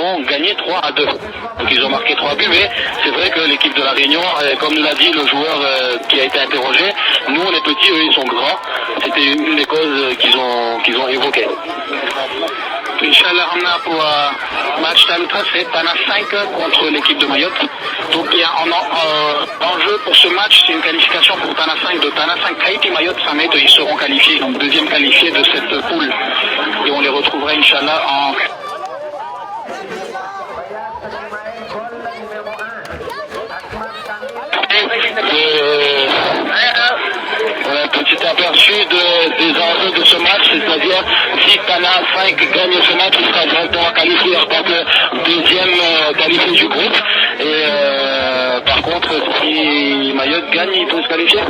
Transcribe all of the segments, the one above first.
ont gagné 3-2. Donc ils ont marqué 3 buts, mais c'est vrai que l'équipe de la Réunion, comme nous l'a dit le joueur qui a été interrogé, nous on est petits, eux ils sont grands. C'était une des causes qu'ils ont évoquées. Inch'Allah, on a pour match d'Alutra, c'est Tana 5 contre l'équipe de Mayotte. Donc il y a en jeu pour ce match, c'est une qualification pour Tana 5 de Tana 5. Haïti Mayotte, Samet, ils seront qualifiés, donc deuxième qualifié de cette poule. Et on les retrouvera Inch'Allah en... Un petit aperçu des enjeux de ce match, c'est-à-dire si Tana 5 gagne ce match, il sera directement qualifié en tant que deuxième qualifié du groupe. Et par contre, si Mayotte gagne, il peut se qualifier.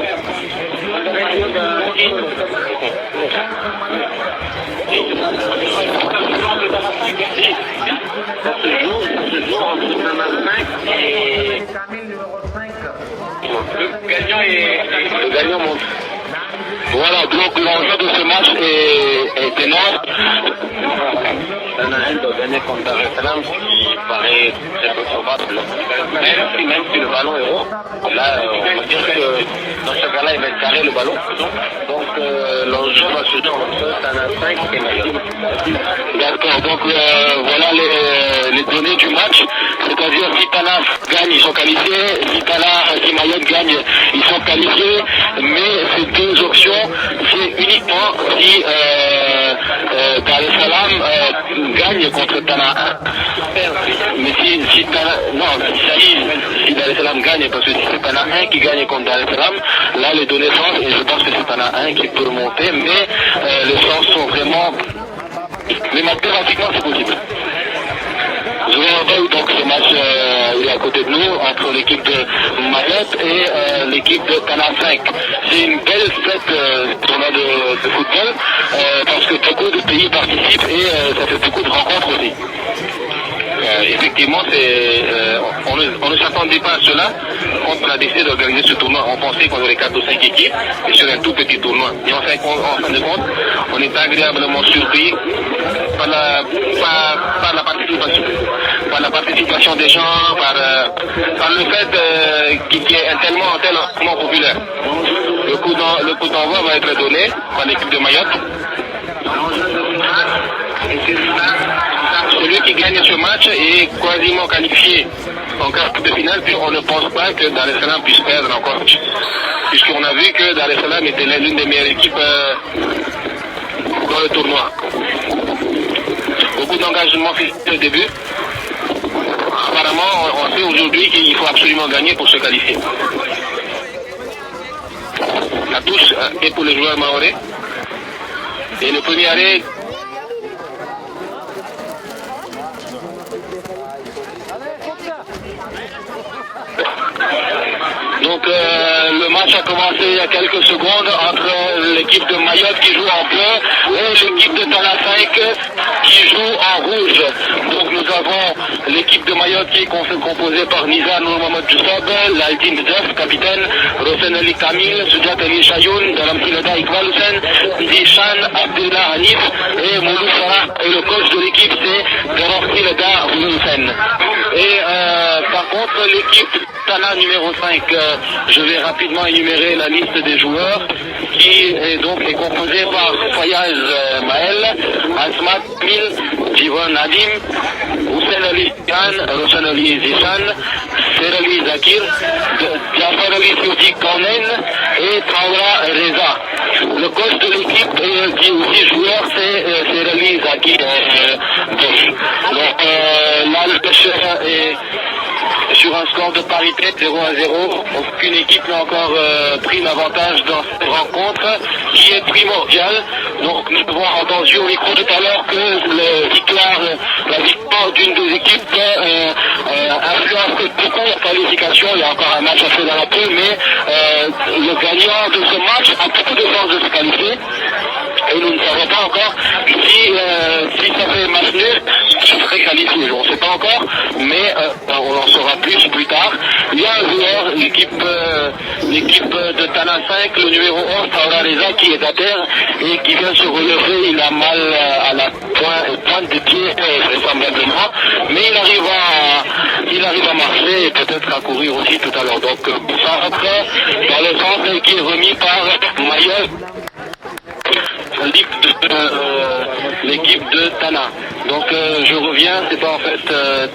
Ça se joue entre Tana 5 et... Le gagnant monte. Voilà, donc l'enjeu de ce match est énorme. Tana 1 doit gagner contre Dar es Salaam, qui paraît très peu probable. Même si le ballon est haut, là, on va dire que dans ce cas-là, il va être carré le ballon. Donc l'enjeu va se jouer entre Tana 5 et Mayotte. D'accord, donc voilà les données du match. C'est-à-dire si Tana gagne, ils sont qualifiés. Si Mayotte gagne, ils sont qualifiés. Mais ces deux options, c'est uniquement si Dar es Salaam gagne contre Tana 1. Mais si Dar es Salaam gagne, parce que si c'est Tana 1 qui gagne contre Dar es Salaam, là les données changent et je pense que c'est Tana 1 qui peut monter, mais les chances sont vraiment... Mais mathématiquement c'est possible. Je vous rappelle donc ce match il est à côté de nous entre l'équipe de Mayotte et l'équipe de Tana 5. C'est une belle fête tournoi de football parce que beaucoup de pays participent et ça fait beaucoup de rencontres aussi. Effectivement, on ne s'attendait pas à cela quand on a décidé d'organiser ce tournoi. On pensait qu'on aurait 4 ou 5 équipes et sur un tout petit tournoi. Et en fin de compte, on est agréablement surpris par la participation des gens, par le fait qu'il y ait tellement populaire. Le coup d'envoi va être donné par l'équipe de Mayotte. Celui qui gagne ce match est quasiment qualifié en quart de finale, puis on ne pense pas que Dar es Salaam puisse perdre encore, puisqu'on a vu que Dar es Salaam était l'une des meilleures équipes dans le tournoi. Beaucoup d'engagement physique au début. Apparemment, on sait aujourd'hui qu'il faut absolument gagner pour se qualifier. La touche est pour les joueurs mahorais. Et le premier arrêt... Donc le match a commencé il y a quelques secondes entre l'équipe de Mayotte qui joue en bleu et l'équipe de Tana 5 qui joue en rouge. Donc nous avons l'équipe de Mayotte qui est composée par Nizar Mohamed Jussob, Laldin Def, capitaine, Rosen Ali Kamil, Sujat Ali Shayoun, Dalam Silada Iqbal Hussein, Zishan Abdullah Hanif et Moulou Farah. Et le coach de l'équipe c'est Dalam Silada Hussein. Et par contre l'équipe Tana numéro 5, je vais rapidement énumérer la liste des joueurs qui est composée par Fayaz Maël, Asmat Mil, Jivon Nadim, Hussein Ali Khan, Rosan Ali Zishan, Serali Zakir, Jafar Ali Soudi Kaunen et Traora Reza. Le coach de l'équipe qui est aussi joueur, c'est Serali Zakir. Donc là le pêcheur est sur un score de parité 0-0. Aucune équipe n'a encore pris l'avantage dans cette rencontre qui est primordiale. Donc nous avons entendu au micro tout à l'heure que la victoire d'une des équipes influence beaucoup la qualification. Il y a encore un match à faire dans la poule, mais le gagnant de ce match a beaucoup de chances de se qualifier. Et nous ne savons pas encore si ça fait match nul, je serai qualifié. On ne sait pas encore, mais on en saura plus tard. Il y a un joueur, l'équipe de Tana 5, le numéro 11, Traora Reza, qui est à terre et qui vient se relever. Il a mal à la pointe des pieds, vraisemblablement, mais arrive à marcher et peut-être à courir aussi tout à l'heure. Donc centre dans le centre qui est remis par Mayotte, l'équipe de Tana. Donc je reviens, c'est pas en fait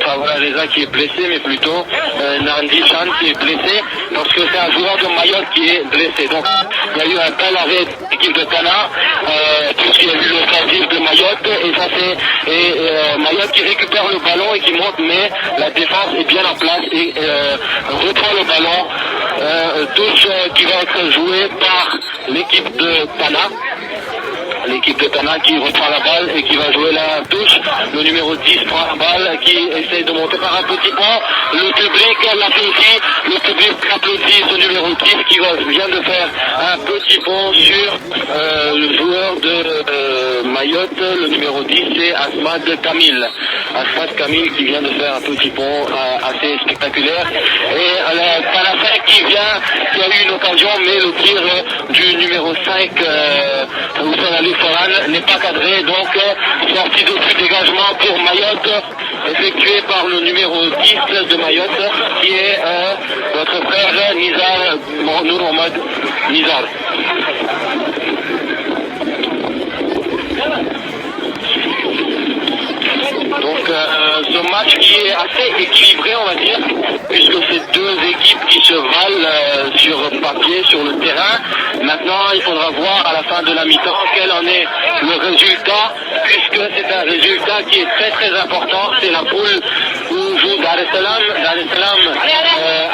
Travala Reza qui est blessé, mais plutôt Nandi Chan qui est blessé, parce que c'est un joueur de Mayotte qui est blessé. Donc il y a eu un tel arrêt de l'équipe de Tana, puisqu'il y a eu l'offensive de Mayotte, et ça c'est Mayotte qui récupère le ballon et qui monte, mais la défense est bien en place et reprend le ballon. Touche qui va être joué par l'équipe de Tana. L'équipe de Tana qui reprend la balle et qui va jouer la touche. Le numéro 10 prend la balle, qui essaye de monter par un petit pont. Le public l'applaudit. Le public applaudit ce numéro 10 qui vient de faire un petit pont sur le joueur de Mayotte. Le numéro 10 c'est Asmad Kamil. Asmad Kamil qui vient de faire un petit pont assez spectaculaire. Et Tanafek qui a eu une occasion, mais le tir du numéro 5 Hussein Ali Foran n'est pas cadré, donc sortie de dégagement pour Mayotte, effectué par le numéro 10 de Mayotte, qui est notre frère Nizar Mourmoud Nizar. Donc ce match qui est assez équilibré, on va dire, puisque c'est deux équipes qui se valent sur papier, sur le terrain. Maintenant, il faudra voir à la fin de la mi-temps quel en est le résultat, puisque c'est un résultat qui est très très important. C'est la poule où joue Dar es Salaam. Dar es Salaam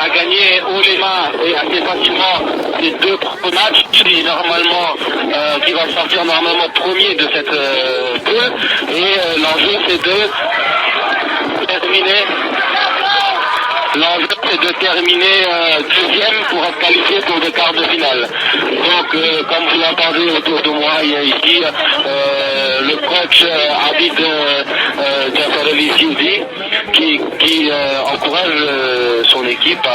a gagné haut les mains et assez facilement les deux premiers matchs, qui va sortir normalement premier de cette poule. Et l'enjeu c'est de terminer. L'enjeu c'est de terminer deuxième pour être qualifié pour le quart de finale. Donc comme vous l'entendez autour de moi, il y a ici le coach Abid Jafareli Sioudi qui encourage son équipe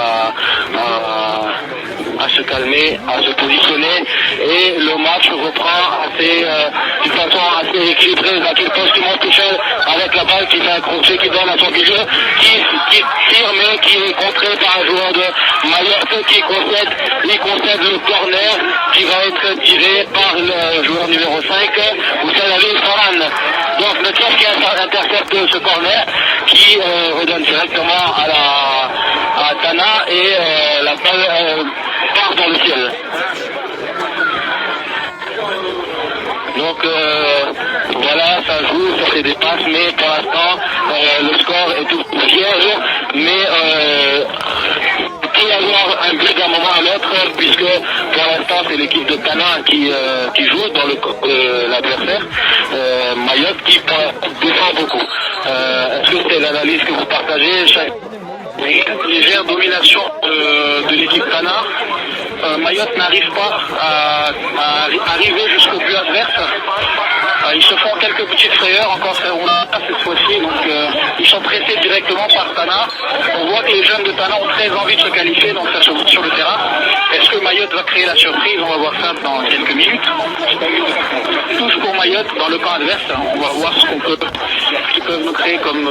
à se calmer, à se positionner, et le match reprend d'une façon assez équilibrée. Zakir Post qui monte tout seul avec la balle, qui fait un crochet, qui donne à son milieu, qui tire mais qui est contré par un joueur de Mayotte qui concède le corner qui va être tiré par le joueur numéro 5, Hussein Ali Foran. Donc le tir qui intercepte ce corner, qui redonne directement à Tana, et la balle part dans le ciel. Donc voilà, ça joue, ça fait des passes, mais pour l'instant le score est tout vierge, mais il peut y avoir un but d'un moment à l'autre, puisque pour l'instant c'est l'équipe de Tana qui joue dans l'adversaire, Mayotte qui défend beaucoup. Est-ce que c'est l'analyse que vous partagez? Légère domination de l'équipe Tana. Mayotte n'arrive pas à arriver jusqu'au but adverse. Ils se font quelques petites frayeurs, encore cette fois-ci, donc ils sont pressés directement par Tana. On voit que les jeunes de Tana ont très envie de se qualifier, donc ça se voit sur le terrain. Est-ce que Mayotte va créer la surprise? On va voir ça dans quelques minutes. Touche pour Mayotte dans le camp adverse. On va voir ce qu'ils peuvent nous créer comme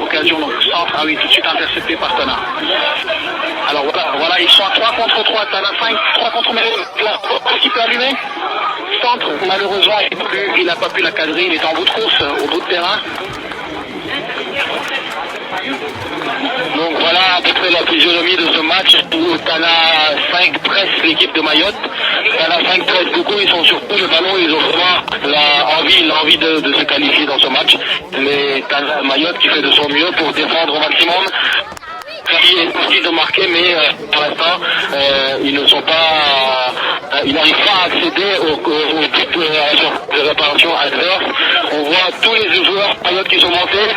occasion. Donc centre, ah oui, tout de suite intercepté par Tana. Alors voilà, ils sont à 3 contre 3, Tana 5, 3 contre 1, qui peut allumer. Centre, malheureusement, il n'a pas pu la cadrer, il est en bout de course, au bout de terrain. Donc voilà à peu près la physionomie de ce match où Tana 5 presse l'équipe de Mayotte. Tana 5 presse beaucoup, ils sont surtout le ballon, ils ont vraiment l'envie de se qualifier dans ce match. Mais Tana Mayotte qui fait de son mieux pour défendre au maximum. Il est possible de marquer, mais pour l'instant, ils n'arrivent pas à accéder au but de réparation adverse. On voit tous les joueurs Mayotte qui sont montés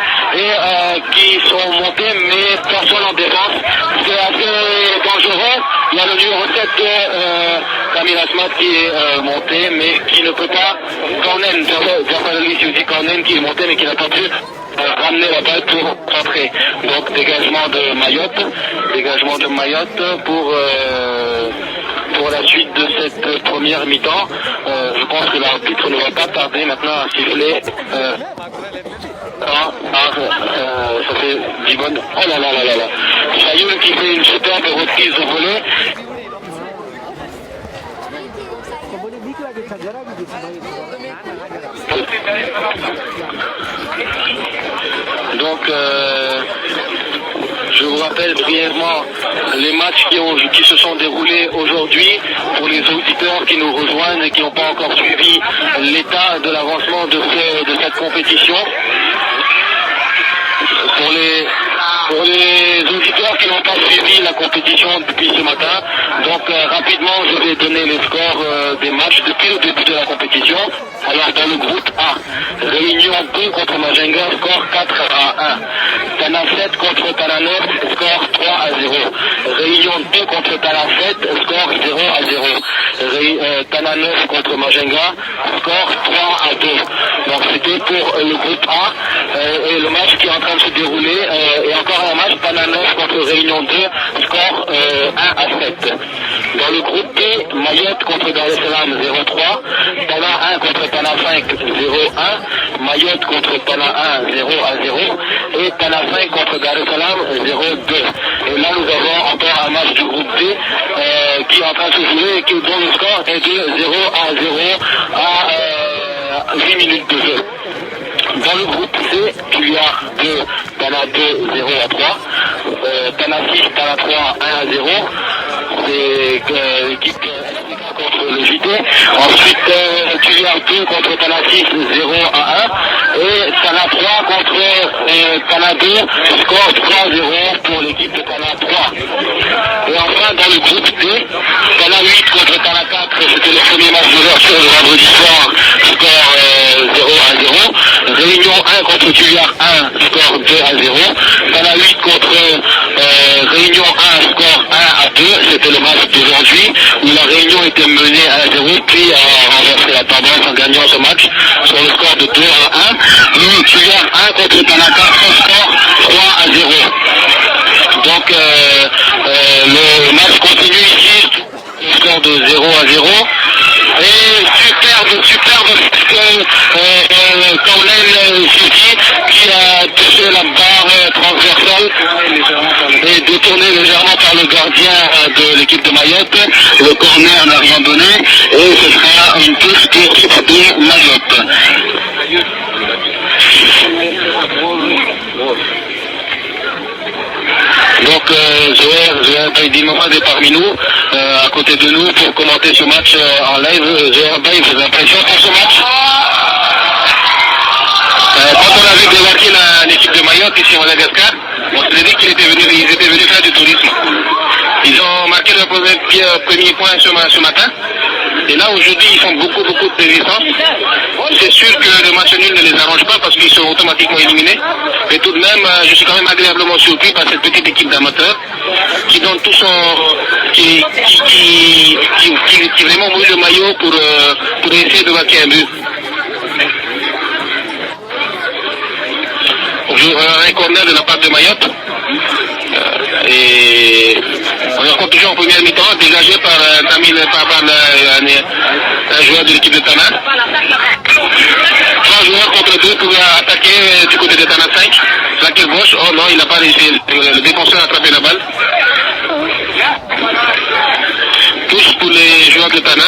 mais personne en défense. C'est assez dangereux. Il y a le numéro 7 Kamil Asmad qui est monté, mais qui ne peut pas. Cornen qui est monté, mais qui n'a pas pu ramener la balle pour rentrer. Donc dégagement de Mayotte pour la suite de cette première mi-temps. Je pense que l'arbitre ne va pas tarder maintenant à siffler Ça fait du bon. Oh là là là là là. Chayoul qui fait une superbe reprise de volée. Donc, je vous rappelle brièvement les matchs qui se sont déroulés aujourd'hui pour les auditeurs qui nous rejoignent et qui n'ont pas encore suivi l'état de l'avancement de cette compétition. Pour les auditeurs qui n'ont pas suivi la compétition depuis ce matin, donc rapidement je vais donner les scores des matchs depuis le début de la compétition. Alors dans le groupe A, Réunion 2 contre Majenga, score 4-1. Tana 7 contre Tana 9, score 3-0. Réunion 2 contre Tana 7, score 0-0. Tana 9 contre Majenga, score 3-2. Donc c'était pour le groupe A et le match qui est en train de se dérouler. Et encore un match, Tana 9 contre Réunion 2, score 1-7. Dans le groupe B, Mayotte contre Dar es Salaam 0-3, Tana 1 contre Tana 5 0-1, Mayotte contre Tana 1 0-0 et Tana 5 contre Dar es Salaam 0-2. Et là nous avons encore un match du groupe D qui est en train de se jouer et dont le score est de 0-0 à 8 minutes de jeu. Dans le groupe C, Tullard 2, Tana 2, 0 à 3. Tana 6, Tana 3, 1 à 0. C'est l'équipe contre le JT. Ensuite, Tullard 2 contre Tana 6, 0 à 1. Et Tana 3 contre Tana 2, score 3-0 pour l'équipe de Tana 3. Et enfin, dans le groupe D, Tana 8 contre Tana 4, c'était le premier match d'ouverture de vendredi soir, score 0 à 0. Réunion 1 contre Tullard 1, score 2 à 0. Tana 8 contre Réunion 1, score 1 à 2. C'était le match d'aujourd'hui où la Réunion était menée à 0 puis a renversé la tendance en gagnant ce match sur le score de 2 à 1. Tullard 1 contre Tana 4, score 3 à 0. Donc le match continue ici, score de 0 à 0. Et superbe Cornel Gigi qui a touché la barre transversale et détourné légèrement par le gardien de l'équipe de Mayotte. Le corner n'a rien donné et ce sera une touche pour l'équipe de Mayotte. Donc Zoher Baïdimama est parmi nous, à côté de nous pour commenter ce match en live. Zoher Baï, vous avez l'impression pour ce match? Quand on a vu débarquer l'équipe de Mayotte ici à Madagascar, on s'est dit qu'ils étaient venus faire du tourisme. Ils ont marqué le premier point ce matin. Et là aujourd'hui ils font beaucoup de déviations. C'est sûr que le match nul ne les arrange pas parce qu'ils sont automatiquement éliminés. Mais tout de même, je suis quand même agréablement surpris par cette petite équipe d'amateurs qui donne tout son, qui vraiment mouille le maillot pour essayer de marquer un but. Un corner de la part de Mayotte. Et on est toujours en première mi-temps, dégagé par un joueur de l'équipe de Tana. 3 joueurs contre 2 pour attaquer du côté de Tana 5. Laquelle gauche, oh non, il n'a pas réussi. Le défenseur a attrapé la balle. Tous pour les joueurs de Tana.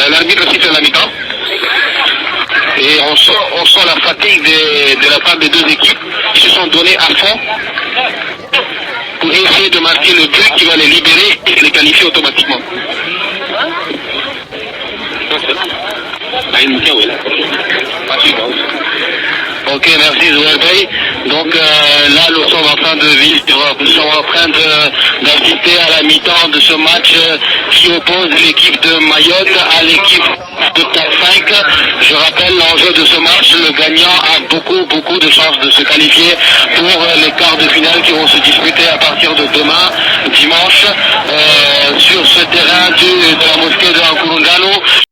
L'arbitre siffle à la mi-temps. Et on sent la fatigue de la part des deux équipes qui se sont données à fond pour essayer de marquer le but qui va les libérer et les qualifier automatiquement. Ok, merci Zoher Baï. Donc là, nous sommes en train d'assister à la mi-temps de ce match qui oppose l'équipe de Mayotte à l'équipe de TAC 5. Je rappelle l'enjeu de ce match, le gagnant a beaucoup de chances de se qualifier pour les quarts de finale qui vont se disputer à partir de demain, dimanche, sur ce terrain de la mosquée de Nkurungano.